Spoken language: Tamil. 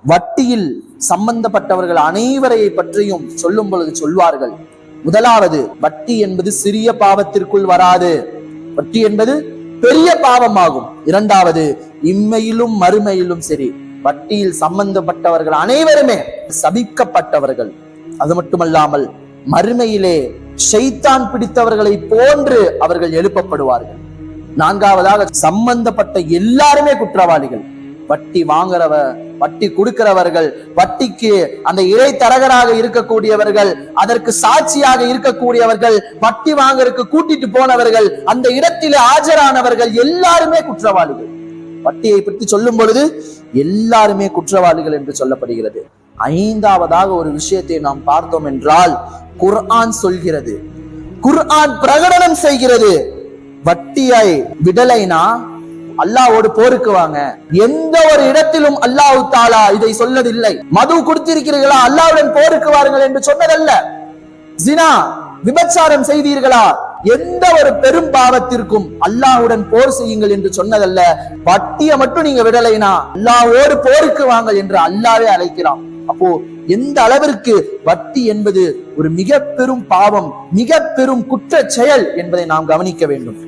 வட்டியில் சம்பந்தப்பட்டவர்கள் அனைவரை பற்றியும் சொல்லும் பொழுது சொல்வார்கள், முதலாவது, வட்டி என்பது சிறிய பாவத்திற்குள் வராது, வட்டி என்பது பெரிய பாவமாகும். இரண்டாவது, இம்மையிலும் மறுமையிலும் சரி, வட்டியில் சம்பந்தப்பட்டவர்கள் அனைவருமே சபிக்கப்பட்டவர்கள். அது மட்டுமல்லாமல் மறுமையிலே ஷைத்தான் பிடித்தவர்களை போன்று அவர்கள் எழுப்பப்படுவார்கள். நான்காவதாக, சம்பந்தப்பட்ட எல்லாருமே குற்றவாளிகள். வட்டி வாங்குறவர், வட்டி கொடுக்கிறவர்கள், வட்டிக்கு அந்த இடைத்தரகராக இருக்கக்கூடியவர்கள், அதற்கு சாட்சியாக இருக்கக்கூடியவர்கள், வட்டி வாங்கறதுக்கு கூட்டிட்டு போனவர்கள், அந்த இடத்திலே ஆஜரானவர்கள் எல்லாருமே குற்றவாளிகள். வட்டியை பற்றி சொல்லும் பொழுது எல்லாருமே குற்றவாளிகள் என்று சொல்லப்படுகிறது. ஐந்தாவதாக ஒரு விஷயத்தை நாம் பார்த்தோம் என்றால், குர்ஆன் சொல்கிறது, குர்ஆன் பிரகடனம் செய்கிறது, வட்டியை விடலைனா அல்லாஹ்வோடு போருக்கு வாங்க. எந்த ஒரு இடத்திலும் அல்லாஹ் தஆலா இதை சொல்லதில்லை. மது குடித்திருக்கிறீர்களா, அல்லாஹ்வுடன் போருக்கு வாருங்கள் என்று சொன்னதல்ல. ஜினா, விபச்சாரம் செய்தீர்களா, எந்த ஒரு பெரும் பாவத்திற்கும் அல்லாஹ்வுடன் போர் செய்யுங்கள் என்று சொன்னதல்ல. வட்டியை மட்டும் நீங்க விடலைனா அல்லாஹ்வோடு போருக்கு வாங்கள் என்று அல்லாஹ்வே அழைக்கிறான். அப்போ எந்த அளவிற்கு வட்டி என்பது ஒரு மிக பெரும் பாவம், மிக பெரும் குற்ற செயல் என்பதை நாம் கவனிக்க வேண்டும்.